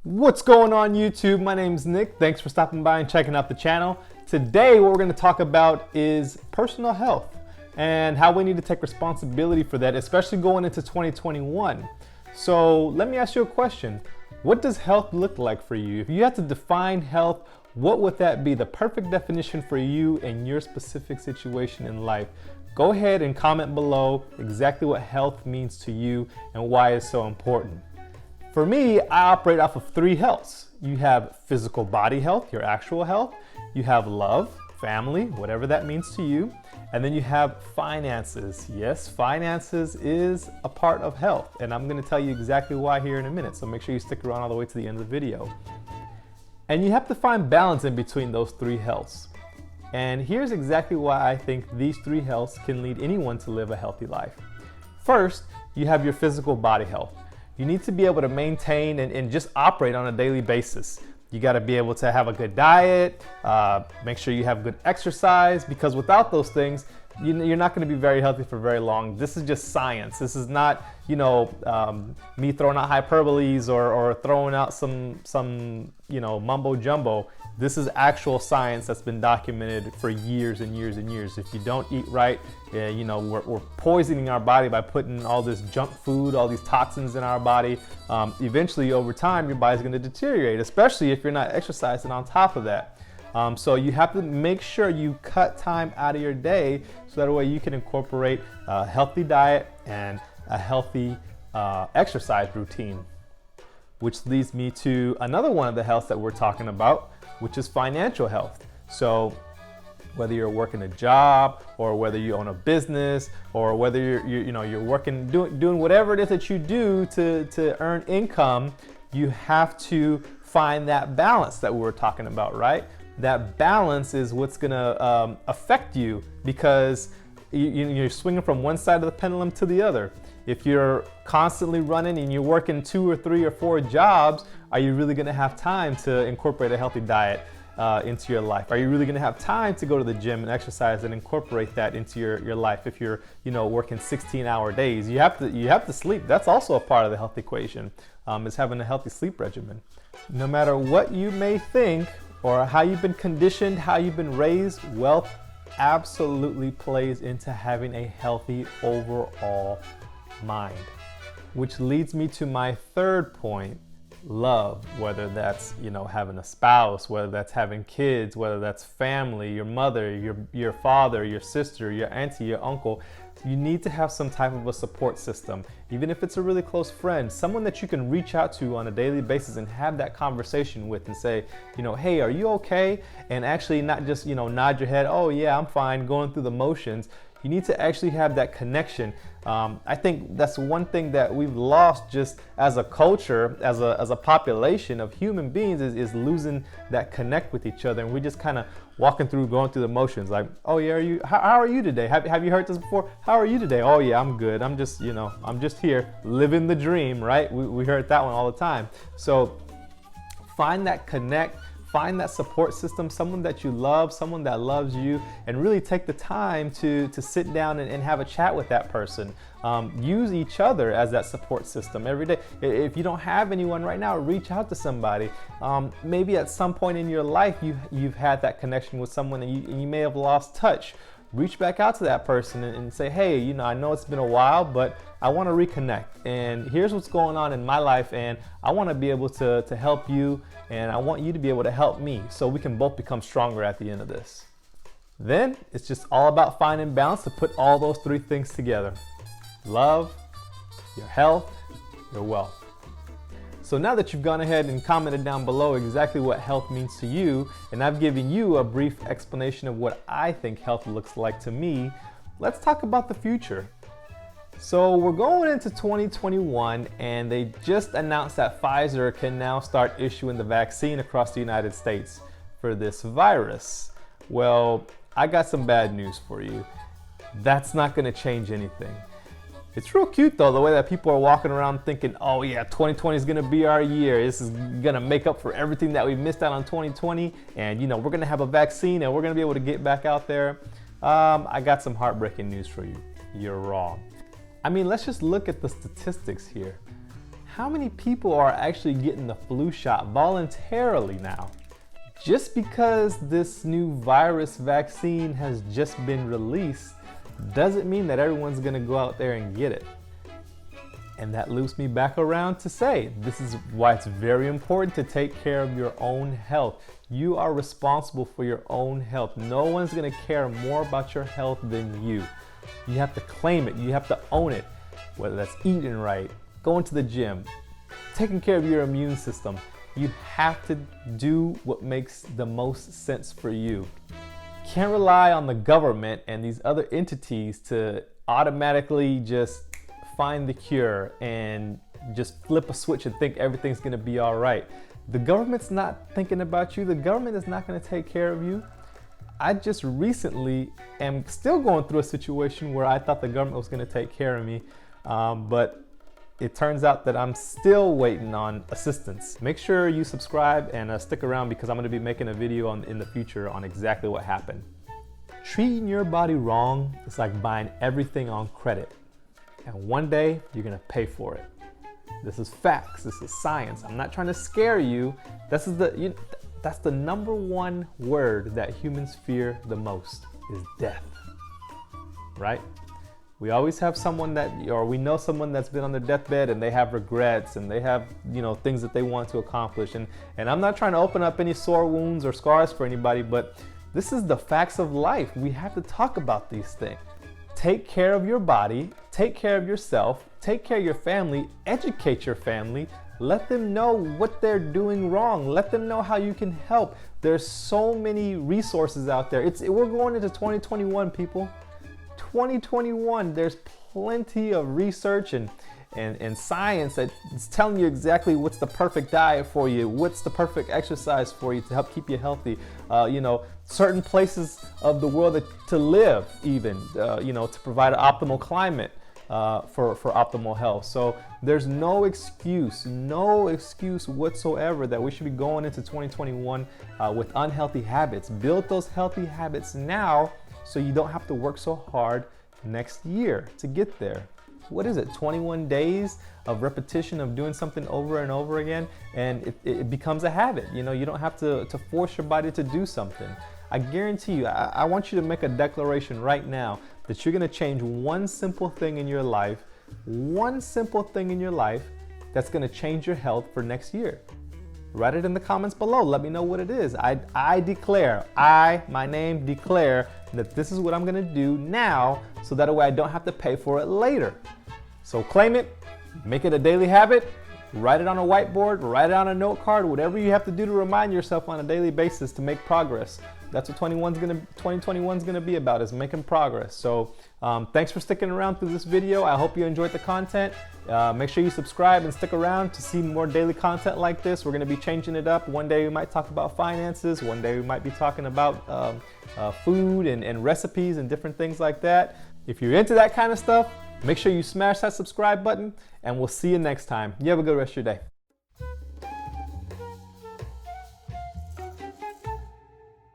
What's going on YouTube? My name's Nick. Thanks for stopping by and checking out the channel. Today what we're going to talk about is personal health and how we need to take responsibility for that, especially going into 2021. So let me ask you a question. What does health look like for you? If you had to define health, what would that be? The perfect definition for you and your specific situation in life. Go ahead and comment below exactly what health means to you and why it's so important. For me, I operate off of three healths. You have physical body health, your actual health. You have love, family, whatever that means to you. And then you have finances. Yes, finances is a part of health. And I'm going to tell you exactly why here in a minute. So make sure you stick around all the way to the end of the video. And you have to find balance in between those three healths. And here's exactly why I think these three healths can lead anyone to live a healthy life. First, you have your physical body health. You need to be able to maintain and just operate on a daily basis. You got to be able to have a good diet, make sure you have good exercise, because without those things, you're not going to be very healthy for very long. This is just science. This is not, me throwing out hyperboles or throwing out some mumbo jumbo. This is actual science that's been documented for years and years and years. If you don't eat right, we're poisoning our body by putting all this junk food, all these toxins in our body. Eventually, over time, your body's going to deteriorate, especially if you're not exercising on top of that. So you have to make sure you cut time out of your day so that way you can incorporate a healthy diet and a healthy exercise routine. Which leads me to another one of the healths that we're talking about, which is financial health. So whether you're working a job or whether you own a business or whether you're working, doing whatever it is that you do to earn income, you have to find that balance that we were talking about, right? That balance is what's gonna affect you, because you're swinging from one side of the pendulum to the other. If you're constantly running and you're working 2 or 3 or 4 jobs, are you really gonna have time to incorporate a healthy diet into your life? Are you really gonna have time to go to the gym and exercise and incorporate that into your life? If you're working 16-hour days, you have to sleep. That's also a part of the health equation, is having a healthy sleep regimen. No matter what you may think or how you've been conditioned, how you've been raised, wealth absolutely plays into having a healthy overall mind. Which leads me to my third point, love. Whether that's having a spouse, whether that's having kids, whether that's family, your mother, your father, your sister, your auntie, your uncle. You need to have some type of a support system, even if it's a really close friend, someone that you can reach out to on a daily basis and have that conversation with and say, hey, are you okay? And actually not just, nod your head, oh yeah, I'm fine, going through the motions. You need to actually have that connection. I think that's one thing that we've lost just as a culture, as a population of human beings, is losing that connect with each other. And we're just kind of going through the motions, like, oh yeah, how are you today? Have you heard this before? How are you today? Oh yeah, I'm good. I'm just here living the dream, right? We heard that one all the time. So find that connect. Find that support system, someone that you love, someone that loves you, and really take the time to sit down and have a chat with that person. Use each other as that support system every day. If you don't have anyone right now, reach out to somebody. Maybe at some point in your life, you've had that connection with someone and you may have lost touch. Reach back out to that person and say, hey, I know it's been a while, but I want to reconnect. And here's what's going on in my life, and I want to be able to help you, and I want you to be able to help me, so we can both become stronger at the end of this. Then it's just all about finding balance to put all those three things together: love, your health, your wealth. So now that you've gone ahead and commented down below exactly what health means to you, and I've given you a brief explanation of what I think health looks like to me, let's talk about the future. So we're going into 2021, and they just announced that Pfizer can now start issuing the vaccine across the United States for this virus. Well, I got some bad news for you. That's not going to change anything. It's real cute though, the way that people are walking around thinking, oh yeah, 2020 is gonna be our year. This is gonna make up for everything that we missed out on 2020. And we're gonna have a vaccine and we're gonna be able to get back out there. I got some heartbreaking news for you. You're wrong. I mean, let's just look at the statistics here. how many people are actually getting the flu shot voluntarily now? Just because this new virus vaccine has just been released doesn't mean that everyone's gonna go out there and get it. And that loops me back around to say, this is why it's very important to take care of your own health. You are responsible for your own health. No one's gonna care more about your health than you. You have to claim it, you have to own it. Whether that's eating right, going to the gym, taking care of your immune system. You have to do what makes the most sense for you. Can't rely on the government and these other entities to automatically just find the cure and just flip a switch and think everything's gonna be all right. The government's not thinking about you. The government is not gonna take care of you. I just recently am still going through a situation where I thought the government was gonna take care of me, but it turns out that I'm still waiting on assistance. Make sure you subscribe and stick around because I'm gonna be making a video in the future on exactly what happened. Treating your body wrong is like buying everything on credit. And one day you're gonna pay for it. This is facts, this is science. I'm not trying to scare you. That's the number one word that humans fear the most is death, right? We always have someone we know someone that's been on their deathbed and they have regrets and they have, things that they want to accomplish. And I'm not trying to open up any sore wounds or scars for anybody, but this is the facts of life. We have to talk about these things. Take care of your body, take care of yourself, take care of your family, educate your family, let them know what they're doing wrong, let them know how you can help. There's so many resources out there. We're going into 2021, people. 2021, there's plenty of research and science that's telling you exactly what's the perfect diet for you, what's the perfect exercise for you to help keep you healthy. Certain places of the world to live even, to provide an optimal climate for optimal health. So there's no excuse whatsoever that we should be going into 2021 with unhealthy habits. Build those healthy habits now so you don't have to work so hard next year to get there. What is it, 21 days of repetition of doing something over and over again, and it becomes a habit. You don't have to force your body to do something. I guarantee you, I want you to make a declaration right now that you're gonna change one simple thing in your life that's gonna change your health for next year. Write it in the comments below. Let me know what it is. I declare that this is what I'm gonna do now so that way I don't have to pay for it later. So claim it, make it a daily habit, write it on a whiteboard, write it on a note card, whatever you have to do to remind yourself on a daily basis to make progress. That's what 2021 is gonna be about, is making progress. So thanks for sticking around through this video. I hope you enjoyed the content. Make sure you subscribe and stick around to see more daily content like this. We're gonna be changing it up. One day we might talk about finances. One day we might be talking about food and recipes and different things like that. If you're into that kind of stuff, make sure you smash that subscribe button and we'll see you next time. You have a good rest of your day.